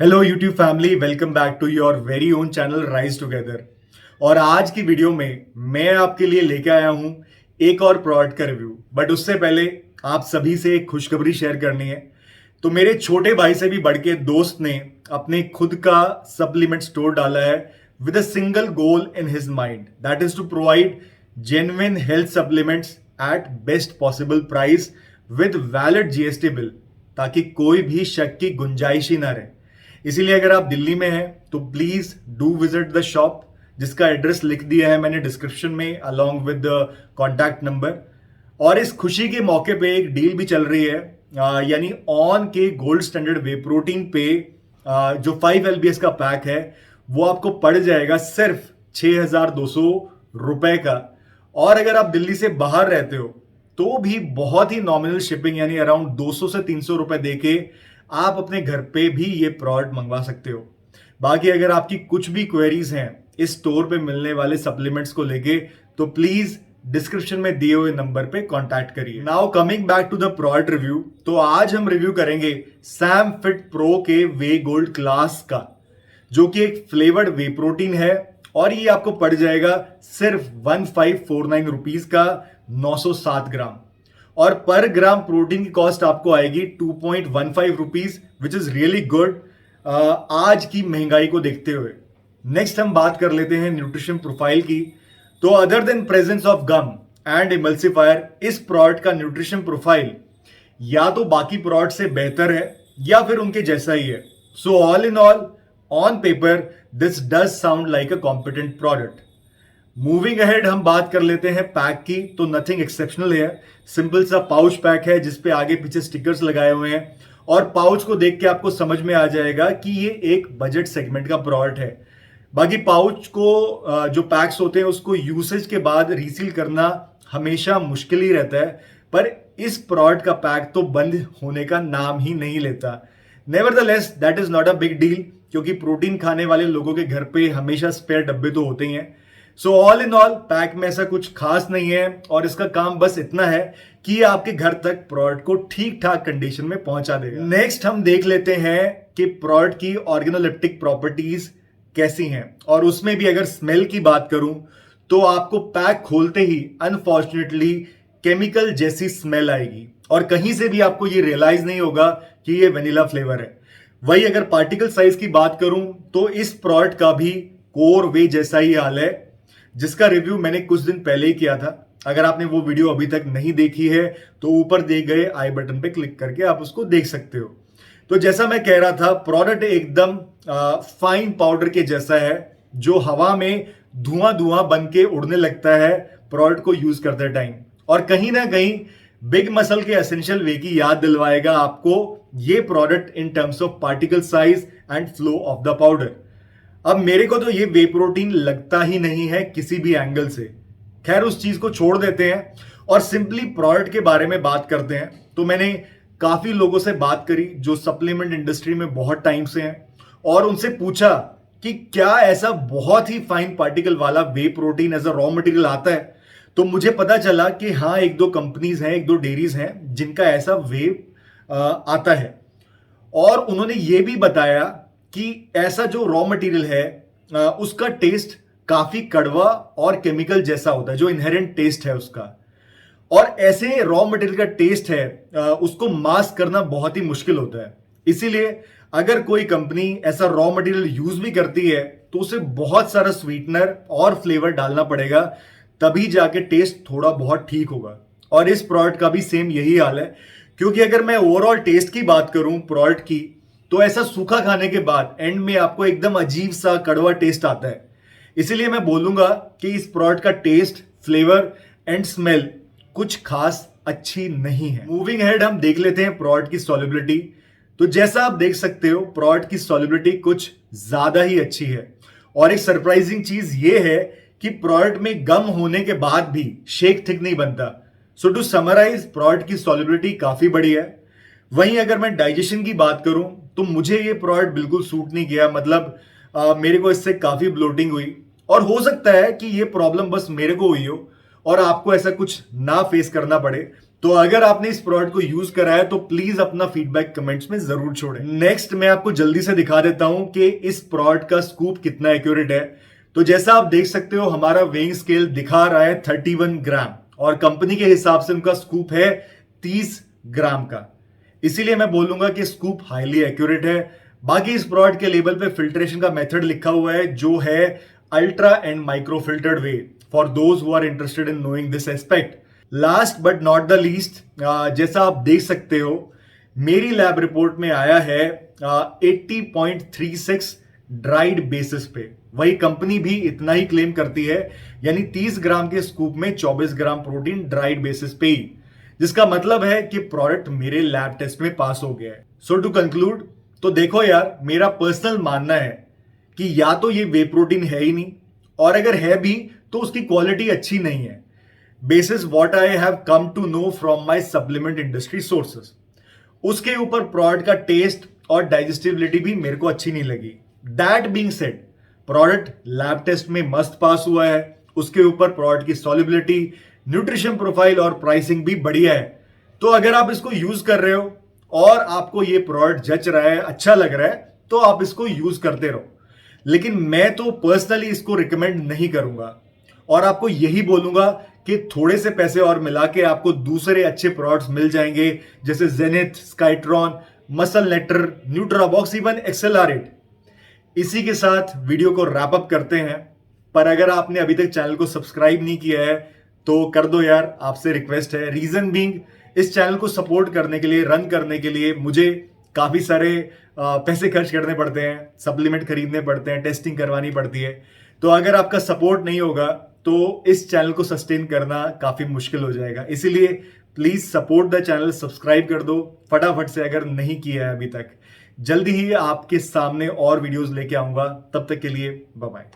Hello YouTube family, welcome back to your very own channel rise together. और आज की video में मैं आपके लिए लेके आया हूं एक और प्रोडक्ट का रिव्यू। बट उससे पहले आप सभी से एक खुशखबरी शेयर करनी है। तो मेरे छोटे भाई से भी बढ़ के दोस्त ने अपने खुद का सप्लीमेंट स्टोर डाला है with a single goal in his mind, that is to provide genuine health supplements at best possible price with valid GST bill, ताकि कोई भी शक की गुंजाइश ही ना रहे। इसीलिए अगर आप दिल्ली में हैं तो please do visit the shop, जिसका एड्रेस लिख दिया है मैंने डिस्क्रिप्शन में along with the contact number. और इस खुशी के मौके पे एक डील भी चल रही है, यानी ऑन के गोल्ड स्टैंडर्ड वे प्रोटीन पे जो 5 LBS का पैक है वो आपको पड़ जाएगा सिर्फ 6,200 रुपए का। और अगर आप दिल्ली से बाहर रहते हो तो भी बहुत ही नॉमिनल शिपिंग यानी अराउंड 200 से 300 रुपए देके आप अपने घर पे भी ये प्रोडक्ट मंगवा सकते हो। बाकी अगर आपकी कुछ भी क्वेरीज हैं इस स्टोर पे मिलने वाले सप्लीमेंट्स को लेके तो प्लीज डिस्क्रिप्शन में दिए हुए नंबर पे कांटेक्ट करिए। Now coming back to the product review, तो आज हम रिव्यू करेंगे सैम फिट प्रो के वे गोल्ड क्लास का, जो कि एक फ्लेवर्ड वे प्रोटीन है। और ये आपको पड़ जाएगा सिर्फ 1549 रुपीज का 907 ग्राम। और पर ग्राम प्रोटीन की कॉस्ट आपको आएगी 2.15 rupees, which is really good आज की महंगाई को देखते हुए। नेक्स्ट हम बात कर लेते हैं न्यूट्रिशन प्रोफाइल की। तो other than presence of gum and emulsifier, इस प्रोडक्ट का न्यूट्रिशन प्रोफाइल या तो बाकी प्रोडक्ट से बेहतर है या फिर उनके जैसा ही है। So all in all, on paper this does sound like a competent product. Moving ahead हम बात कर लेते हैं पैक की। तो नथिंग एक्सेप्शनल है, सिंपल सा पाउच पैक है जिसपे आगे पीछे स्टिकर्स लगाए हुए हैं। और पाउच को देख के आपको समझ में आ जाएगा कि ये एक बजट सेगमेंट का प्रोडक्ट है। बाकी पाउच को जो पैक्स होते हैं उसको यूसेज के बाद रीसील करना हमेशा मुश्किल ही रहता है, पर इस प्रोडक्ट का पैक तो बंद होने का नाम ही नहीं लेता। Nevertheless that is not a big deal, क्योंकि प्रोटीन खाने वाले लोगों के घर पे हमेशा स्पेयर डब्बे तो होते ही हैं। So all in all pack में ऐसा कुछ खास नहीं है और इसका काम बस इतना है कि ये आपके घर तक प्रोडक्ट को ठीक ठाक कंडीशन में पहुंचा देगा। नेक्स्ट हम देख लेते हैं कि प्रोडक्ट की ऑर्गेनोलेप्टिक प्रॉपर्टीज कैसी हैं। और उसमें भी अगर स्मेल की बात करूं तो आपको पैक खोलते ही अनफॉर्चुनेटली केमिकल जैसी स्मेल आएगी और कहीं से भी आपको ये रियलाइज नहीं होगा कि ये वेनिला फ्लेवर है। वही अगर पार्टिकल साइज की बात करूं तो इस प्रोडक्ट का भी कोर वे जैसा ही हाल है, जिसका रिव्यू मैंने कुछ दिन पहले ही किया था। अगर आपने वो वीडियो अभी तक नहीं देखी है तो ऊपर दिए गए आई बटन पे क्लिक करके आप उसको देख सकते हो। तो जैसा मैं कह रहा था, प्रोडक्ट एकदम फाइन पाउडर के जैसा है जो हवा में धुआं धुआं बन के उड़ने लगता है प्रोडक्ट को यूज करते टाइम, और कहीं ना कहीं बिग मसल के एसेंशियल वे की याद दिलवाएगा आपको ये product in terms of particle size and flow of the powder. अब मेरे को तो ये वे प्रोटीन लगता ही नहीं है किसी भी एंगल से। खैर उस चीज को छोड़ देते हैं और सिंपली प्रोडक्ट के बारे में बात करते हैं। तो मैंने काफी लोगों से बात करी जो सप्लीमेंट इंडस्ट्री में बहुत टाइम से हैं और उनसे पूछा कि क्या ऐसा बहुत ही फाइन पार्टिकल वाला वे protein as a raw material आता है। तो मुझे पता चला कि हाँ, एक दो कंपनीज हैं, एक दो डेयरीज हैं जिनका ऐसा वे आता है। और उन्होंने ये भी बताया कि ऐसा जो रॉ मटेरियल है उसका टेस्ट काफी कड़वा और केमिकल जैसा होता है, जो इनहेरेंट टेस्ट है उसका। और ऐसे रॉ मटेरियल का टेस्ट है उसको मास्क करना बहुत ही मुश्किल होता है। इसीलिए अगर कोई कंपनी ऐसा रॉ मटेरियल यूज भी करती है तो उसे बहुत सारा स्वीटनर और फ्लेवर डालना पड़ेगा, तभी जाके टेस्ट थोड़ा बहुत ठीक होगा। और इस प्रोडक्ट का भी सेम यही हाल है, क्योंकि अगर मैं ओवरऑल टेस्ट की बात करूं प्रोडक्ट की, तो ऐसा सूखा खाने के बाद एंड में आपको एकदम अजीब सा कड़वा टेस्ट आता है। इसीलिए मैं बोलूंगा कि इस प्रोडक्ट का टेस्ट, फ्लेवर एंड स्मेल कुछ खास अच्छी नहीं है। मूविंग हेड हम देख लेते हैं प्रोडक्ट की सॉल्युबिलिटी। तो जैसा आप देख सकते हो प्रोडक्ट की सॉल्युबिलिटी कुछ ज्यादा ही अच्छी है। और एक सरप्राइजिंग चीज ये है कि प्रोडक्ट में गम होने के बाद भी शेक थिक नहीं बनता। सो टू समराइज, प्रोडक्ट की सॉल्युबिलिटी काफी बड़ी है। वहीं अगर मैं डाइजेशन की बात करूं तो मुझे ये प्रोडक्ट बिल्कुल सूट नहीं किया। मतलब मेरे को इससे काफी ब्लोटिंग हुई और हो सकता है कि ये प्रॉब्लम बस मेरे को हुई हो और आपको ऐसा कुछ ना फेस करना पड़े। तो अगर आपने इस प्रोडक्ट को यूज करा है तो प्लीज अपना फीडबैक कमेंट्स में जरूर छोड़ें। नेक्स्ट मैं आपको जल्दी से दिखा देता हूं कि इस प्रोडक्ट का स्कूप कितना एक्यूरेट है। तो जैसा आप देख सकते हो हमारा वेइंग स्केल दिखा रहा है 31 ग्राम और कंपनी के हिसाब से उनका स्कूप है 30 ग्राम का, इसीलिए मैं बोलूंगा कि स्कूप हाईली एक्यूरेट है। बाकी इस प्रोडक्ट के लेबल पे फिल्ट्रेशन का मेथड लिखा हुआ है जो है ultra and micro filtered whey, for those who are interested in knowing this aspect. Last but not the least, जैसा आप देख सकते हो मेरी लैब रिपोर्ट में आया है 80.36 ड्राइड बेसिस पे, वही कंपनी भी इतना ही क्लेम करती है, यानी 30 ग्राम के स्कूप में 24 ग्राम प्रोटीन ड्राइड बेसिस पे ही, जिसका मतलब है कि प्रोडक्ट मेरे लैब टेस्ट में पास हो गया है। सो टू कंक्लूड, तो देखो यार, मेरा पर्सनल मानना है कि या तो ये वे प्रोटीन है ही नहीं, और अगर है भी तो उसकी क्वालिटी अच्छी नहीं है, basis what I have come to know from my supplement industry sources. उसके ऊपर प्रोडक्ट का टेस्ट और डाइजेस्टिबिलिटी भी मेरे को अच्छी नहीं लगी। That being said, product lab test में मस्त पास हुआ है, उसके ऊपर प्रोडक्ट की सॉल्युबिलिटी, न्यूट्रिशन प्रोफाइल और प्राइसिंग भी बढ़िया है। तो अगर आप इसको यूज कर रहे हो और आपको ये प्रोडक्ट जच रहा है, अच्छा लग रहा है, तो आप इसको यूज करते रहो। लेकिन मैं तो पर्सनली इसको रिकमेंड नहीं करूंगा और आपको यही बोलूंगा कि थोड़े से पैसे और मिला के आपको दूसरे अच्छे प्रोडक्ट्स मिल जाएंगे, जैसे जेनिथ, स्काइट्रॉन, मसल नेटर, न्यूट्राबॉक्स, इवन एक्सेलरेट। इसी के साथ वीडियो को रैप अप करते हैं, पर अगर आपने अभी तक चैनल को सब्सक्राइब नहीं किया है तो कर दो यार, आपसे रिक्वेस्ट है। रीजन बीइंग, इस चैनल को सपोर्ट करने के लिए, रन करने के लिए मुझे काफी सारे पैसे खर्च करने पड़ते हैं, सप्लीमेंट खरीदने पड़ते हैं, टेस्टिंग करवानी पड़ती है। तो अगर आपका सपोर्ट नहीं होगा तो इस चैनल को सस्टेन करना काफी मुश्किल हो जाएगा। इसीलिए please support the channel, subscribe कर दो फटाफट से अगर नहीं किया है अभी तक। जल्दी ही आपके सामने और वीडियोस लेके आऊंगा, तब तक के लिए बाय बाय।